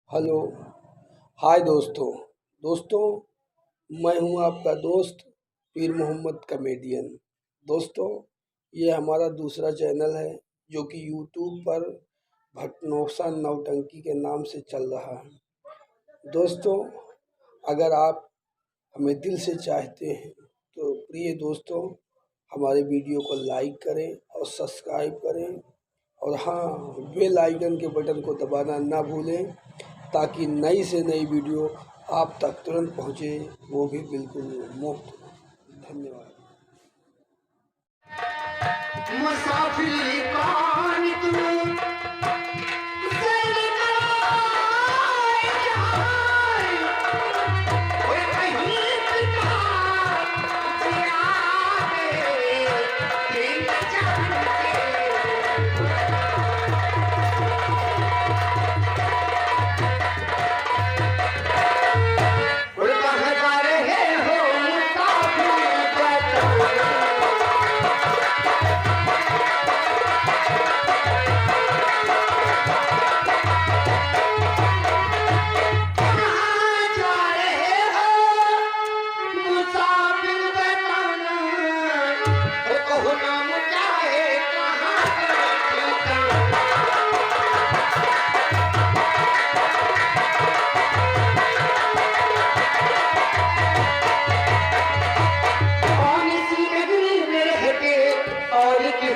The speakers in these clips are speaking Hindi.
हेलो। हाय दोस्तों। दोस्तों, मैं हूं आपका दोस्त पीर मोहम्मद कॉमेडियन। दोस्तों, ये हमारा दूसरा चैनल है जो कि यूट्यूब पर भटनोसा नौटंकी के नाम से चल रहा है। दोस्तों, अगर आप हमें दिल से चाहते हैं तो प्रिय दोस्तों, हमारे वीडियो को लाइक करें और सब्सक्राइब करें, और हाँ, बेल आइकन के बटन को दबाना ना भूलें ताकि नई से नई वीडियो आप तक तुरंत पहुँचे, वो भी बिल्कुल मुफ्त। धन्यवाद। मुसाफिर कौन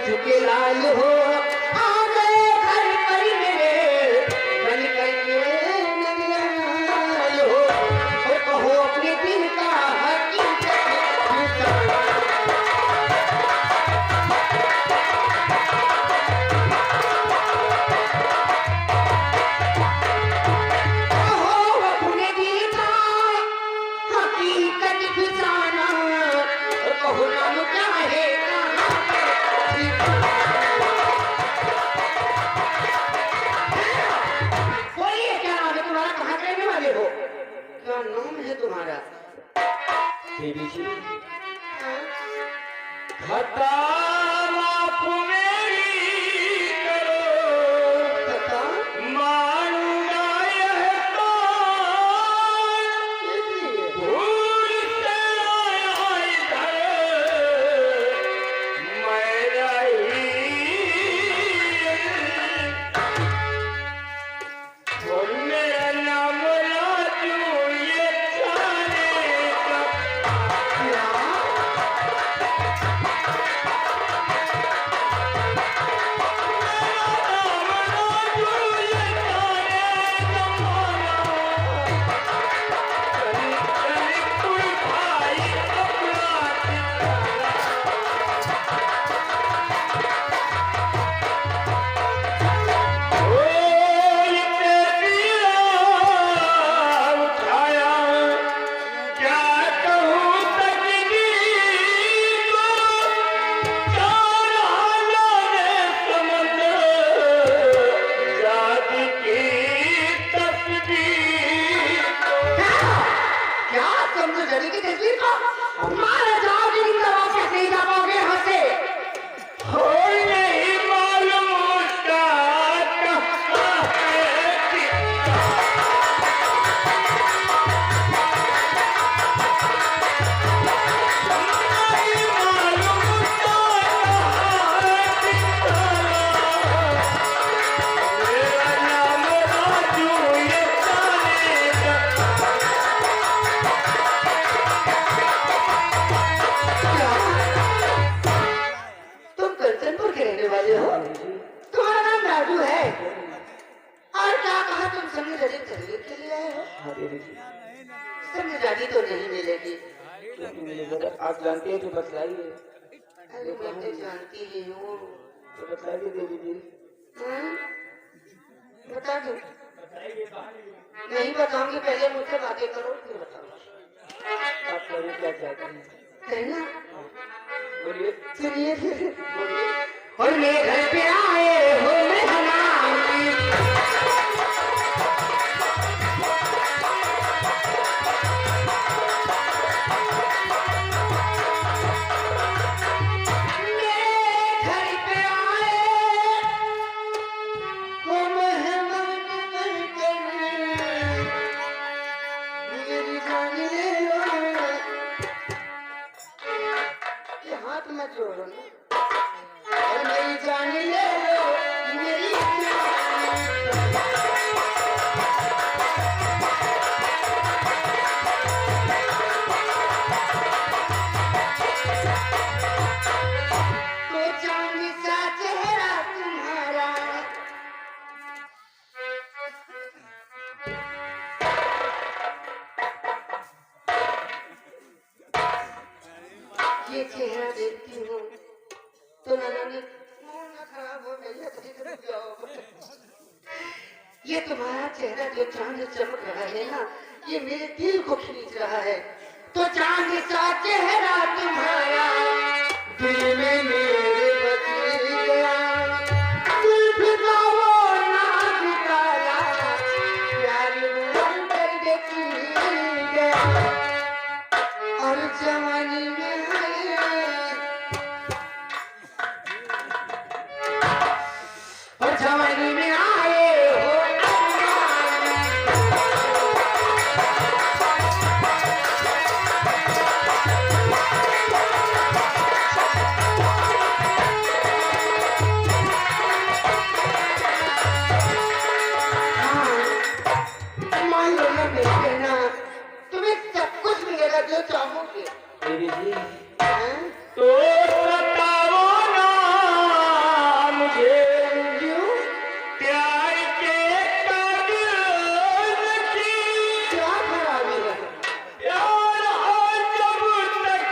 तू के लाल हो आ गए घर पर मेरे बन करके नंदलाल हो और कहो अपने दिल का हकीकत कहो अपने दिल का हकीकत खिजाना और कहो नाम क्या है क्या नाम है तुम्हारा? देवी जी, खता माफ मेरी करो, खता मानूंगा यह भूल से आया इधर मेरा और मेरा नाम तुम्हारा नाम राजू है और क्या कहा तुम समझ संगीत के लिए आए हो? समझ दादी तो नहीं मिलेगी। आप जानती है तो बतलाइए। अरे मैं तो जानती ही हूँ, तो बताइए देवी जी। बता दो। नहीं बताऊंगी, पहले मुझसे बातें करो फिर बताऊंगी। आप करिए क्या चाहते हैं, कहना। बोलिए। सुनिए फिर। और मेरे घर पे आए हो मेहमान, मेरे घर पे आए हो मेहमान बनकर। ये चेहरा देखती हूँ तो नाना ने मूड ना खराब हो गया तो रुक जाओ। ये तुम्हारा चेहरा जो चांद चमक रहा है ना, ये मेरे दिल को खींच रहा है। तो चांद सा चेहरा तुम्हारा दिल में मेरे बस गया। जुल्फ का वो नाज काला प्यार में अंतर देखी गया। और जवानी में और जवानी में आए हो मान लो ना मेरे ना, तुम्हें सब कुछ मिलेगा जो चाहोगे। देवी जी हाँ? तो बताओ ना मुझे क्यों? प्यार के काबिल की क्या खराबी है? यार आज जब तक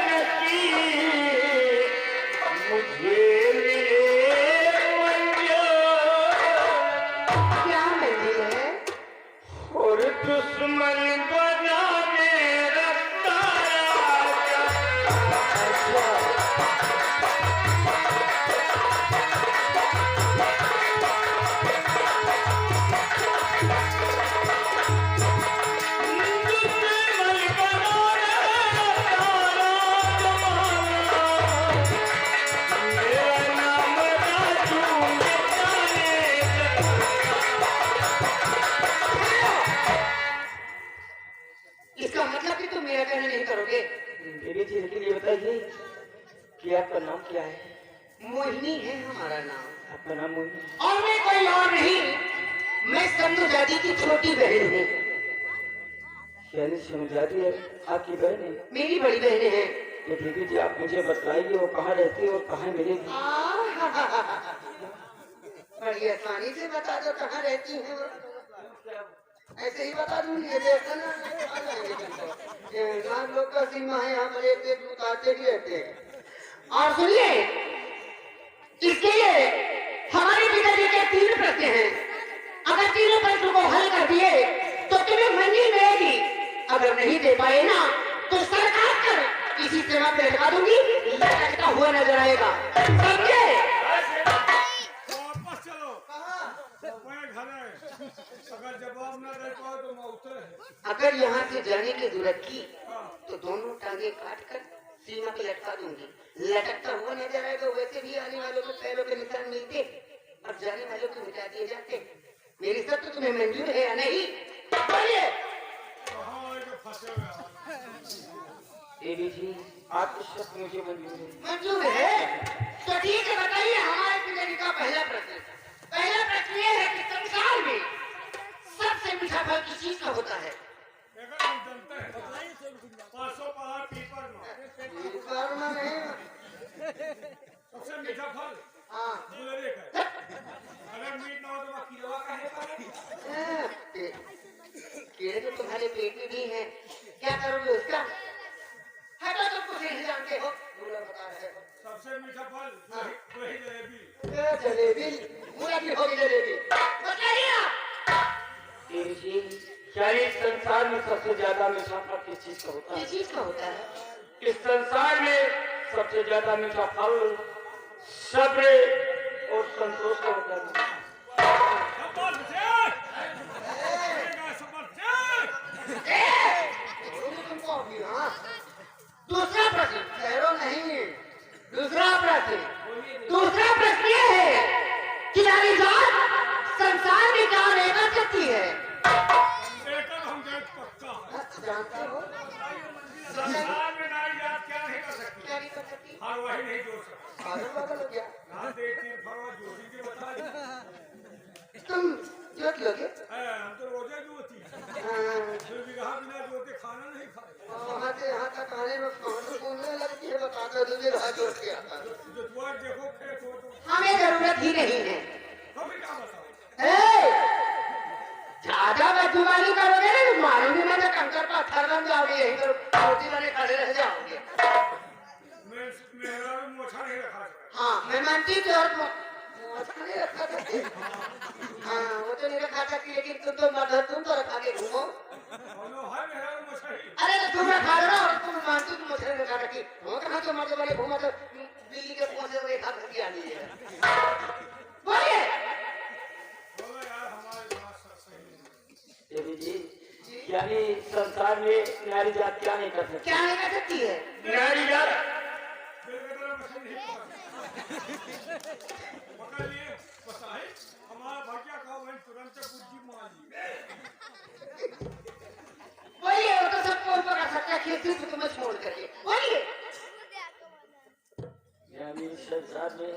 नकी मुझे मिले मंजूर क्या मंजिल है? और दुश्मन बना मेरा तारा। अच्छा, इसका मतलब कि तुम मेरा कहना नहीं करोगे। देवी जी लेकिन ये बताइए कि आपका नाम क्या है? मोहिनी है हमारा नाम, आपका नाम मोहिनी? और मैं कोई और नहीं, मैं संधू दादी की छोटी बहन हूँ। यानी समझाती है आपकी बहन है? मेरी बड़ी बहनें हैं। ये देवी जी आप मुझे बताइए वो कहाँ रहती है और कहाँ मिलेगी? बड़ी आसानी से बता दो कहाँ रहती है। ऐसे ही बता दूंगी, ये देखो ना आ जाएंगे तुमको। ये नाग लोग का सीमा है, यहाँ पर एक एक उतारते भी रहते हैं। और सुनिए, इसके लिए हमारे पिताजी के 3 प्रश्न हैं। अगर तीनों प्रश्नों को हल कर दिए तो तुम्हें मंजिल मिलेगी। अगर नहीं दे पाए ना तो सरकार कर इसी सेवा पे लटका दूंगी, लटकता हुआ नजर आएगा। समझे? वापस चलो। मैं घर है। अगर जवाब ना दे पाओ तो मैं उतरे। अगर यहाँ से जाने की जरूरत की तो दोनों टांगे काट कर सीमा पे लटका दूंगी, लटकता हुआ नजर आएगा। वैसे भी आने वालों के पैरों के निशान मिलते और जाने वालों को मिटा दिए जाते। मेरी शर्त तुम्हें मंजूर है या नहीं? बोलिए। कहाँ आएगा फंसे हुए हैं? देवी जी आपकी शर्त मुझे मंजूर है। मंजूर है तो ठीक है, बताइए हमारे पिताजी का पहला प्रश्न। पहला प्रश्न ये है कि संसार में सबसे मीठा फल किस चीज का होता है? अगर हम जानते हैं 500 पहाड़ पीपर में सबसे मीठा फल हाँ, गुलरी का है। अगर मीठ ना हो तो वह कीड़वा का है। कीड़े तो तुम्हारे पेट में भी हैं, क्या करोगे उसका? हटो, तुम कुछ नहीं जानते हो। बुरा बता रहे हो। सबसे मीठा फल वही जलेबी। ये जलेबी बुरा भी होगी जलेबी। बताइए आप। देवी जी क्या इस संसार में सबसे ज्यादा मीठा फल किस चीज का होता किस है? चीज का होता है? इस संसार में सबसे ज्यादा मीठा फल सब्र और संतोष का होता है। तुमको अभी हाँ। दूसरा प्रश्न ठहरो नहीं। दूसरा प्रश्न ये है कि नारी जात संसार में क्या रहना चाहती है? हम पक्का है। जानते हो संसार में नारी जात क्या नहीं कर सकती? क्या नहीं कर सकती? हर वही नहीं जोड़ सकती। पागल हो गया ना देखती फरवा जोड़ी के बता दी। तुम। जोत लोगे? हम तो रोजे जोती है। हाँ, फिर भी कहा बिना जोते खाना नहीं खाए। वहाँ से यहाँ तक आने में कौन घूमने लगती है? बता दो, तुझे कहा जोड़ के आता है। जो तुम्हारे देखो खेत हो तो हमें जरूरत ही नहीं है। हमें क्या बताओ? ज्यादा बदजुबानी करोगे ना तो मारूंगी मैं तो कंकर पत्थर बन जाओगे यहीं पर रोटी बने खड़े रह जाओगे। मेरा भी मोछा नहीं रखा है। हाँ मैं मानती थी और मोछा नहीं रखा करती। हाँ वो तो नहीं रखा करती लेकिन तुम तो मर्द हो, तुम तो रखा के घूमो। बोलो है मेरा भी मोछा ही। अरे तो तुम रखा लो ना और तुम मानती तुम मोछा नहीं रखा करती। वो कहाँ तो मर्द वाले घूमा तो बिल्ली के पोंछ से खा करके आनी है। बोलिए बोलो यार हमारी बात सही है। देवी जी यानी संसार में नारी जात क्या नहीं कर सकती? क्या नहीं कर सकती है? नारी जात दिल के तरह मछली नहीं पकड़ लिए बस है हमारा भाग्य का वही तुरंत बुद्धि मार ली। बोलिए वो तो सबको पकड़ सकता है खेती से तुम्हें छोड़ करके। बोलिए यानी संसार में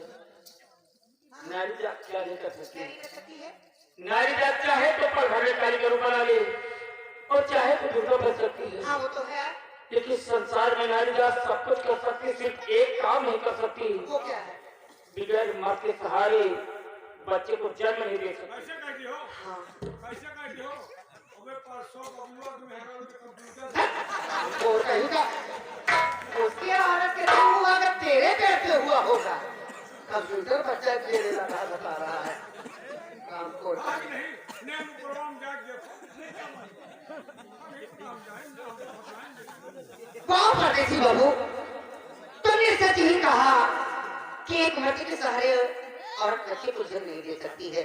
नारी जात क्या नहीं कर सकती? क्या नहीं कर सकती है? नारी जात चाहे तो पल भर में कारीगरों बना ले और चाहे तो दुर्गा बन सकती है। हाँ वो तो है। लेकिन संसार में नारी जात सब कुछ कर सकती, सिर्फ एक काम नहीं कर सकती, वो क्या है? बिगैर माँ के सहारे बच्चे को जन्म नहीं दे सकती। कैसे कहती हो? हाँ कैसे कहती हो? अबे परसों बबुआ तुम्हें कंप्यूटर और कहीं का उसकी औरत के तो हुआ अगर तेरे पैर पे हुआ होगा। कंप्यूटर बच्चा तेरे लगा बता रहा है काम को। आज नहीं नेम प्रोग्राम जाके देखो। हम जाएंगे बहुत परदेसी बाबू तुमने सच ही कहा कि एक मर्द के सहारे औरत बच्चे को जन्म नहीं दे सकती है।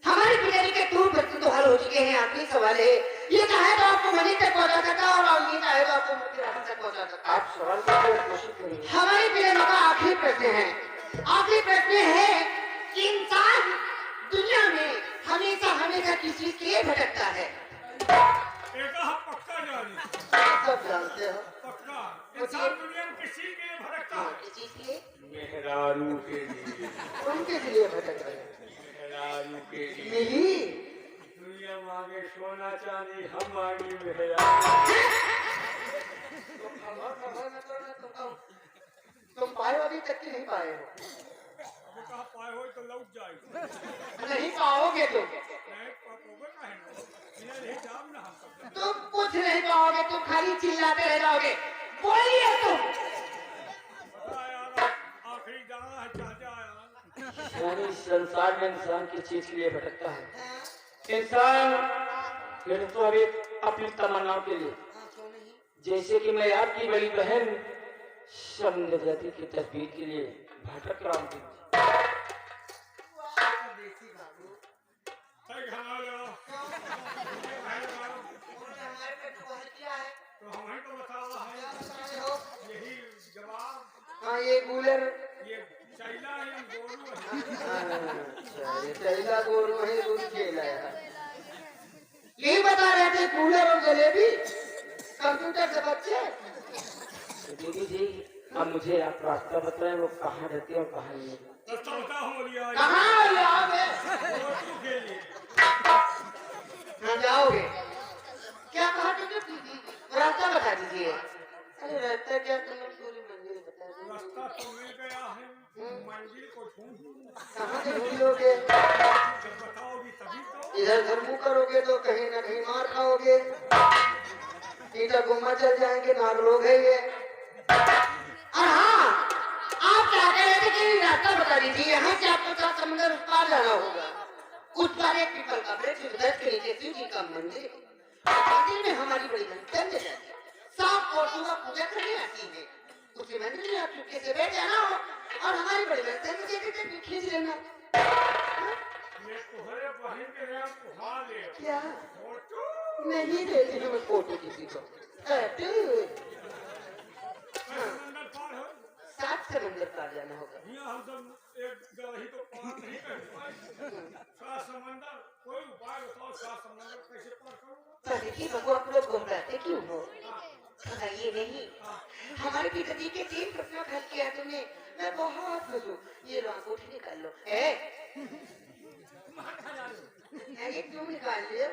हमारे पिताजी के दो बच्चे तो हल हो चुके हैं। आखिरी सवाल है ये चाहे तो आपको मनी तक पहुंचा सकता है और ये चाहे तो आपको मृत्यु राशि तक पहुंचा सकता है। आप सवाल करके कोशिश करिए। हमारे पिताजी का आखिरी प्रश्न है। आखिरी प्रश्न है कि इंसान दुनिया में हमेशा हमेशा किस चीज के लिए भटकता है? एक पक्का जानी सब जानते हो। पक्का इंसान दुनिया में किसी के लिए भटकता है। किस चीज के लिए? मेहरारू के लिए। उनके लिए भटक रहे हैं। मेहरारू के लिए। नहीं दुनिया मांगे सोना चांदी, हम मांगे मेहरारू। तुम पाए अभी तक की नहीं पाए हो। अबे कहा पाए हो तो लौट जाएगी। नहीं पाओगे तुम। नहीं पाओगे काहे ना? इन्हें नहीं जाम ना हम सब। तुम कुछ नहीं पाओगे। तुम खाली चिल्लाते रह जाओगे। बोलिए तुम। बता यार आखिरी जाना है चाचा यार। यानी संसार में इंसान किस चीज के लिए भटकता है? इंसान फिर तो अभी अपनी तमन्नाओं के लिए, जैसे कि मैं आपकी बड़ी बहन सौंदर्यवती की तस्वीर के लिए भटक रहा हूँ। सही खाना लो। तो हमें तो बता रहा है यही जवाब। हाँ ये कूलर ये चैला है गोरू है। ये चैला गोरू है दूध खेला है। यही बता रहे थे कूलर और जलेबी कंप्यूटर से बच्चे। दीदी जी अब मुझे आप रास्ता बताएं, वो कहाँ रहती है और कहाँ नहीं। रास्ता बता हो लिया कहाँ जाओगे? गोरू के लिए। कहाँ जाओगे? क्या कहा तुमने? रास्ता बता दीजिए। अरे रास्ता क्या तुम्हें पूरी मंजिल बता दी। रास्ता तो मिल गया है मंजिल को ढूंढ। कहाँ से ढूंढोगे? जब बताओगी तभी तो। इधर उधर मुंह करोगे तो कहीं ना कहीं मार खाओगे। इधर घुमा चल जाएंगे नाग लोग है ये। और हाँ आप क्या कह रहे थे कि रास्ता बता दीजिए। यहाँ से आपको 7 समुद्र उस पार जाना होगा। उस पार एक पीपल का वृक्ष, उधर के नीचे शिव जी का मंदिर। मंदिर में हमारी बड़ी बहन चंद जाती है। सांप और सुबह पूजा करने आती है। उसी मंदिर में आप चुपके से बैठ जाना हो और हमारी बड़ी बहन चंद देते थे खींच लेना। ये तुम्हारे बहन के नाम उठा ले। क्या? फोटो नहीं देती हूँ मैं फोटो किसी को। समंदर पार हो। 7 समुद्र पार जाना होगा। यहाँ हम सब एक गवाही तो पार नहीं कर पाए। 7 समंदर कोई उपाय बताओ। 7 समंदर कैसे पार करूँगा? देखिए बबू आप लोग घबराते क्यों हो? ये नहीं हमारे पिताजी के 3 प्रश्न हल किया तुमने। मैं बहुत खुश हूँ। ये लो अंगूठी निकाल लो। ये क्यों निकाल लियो?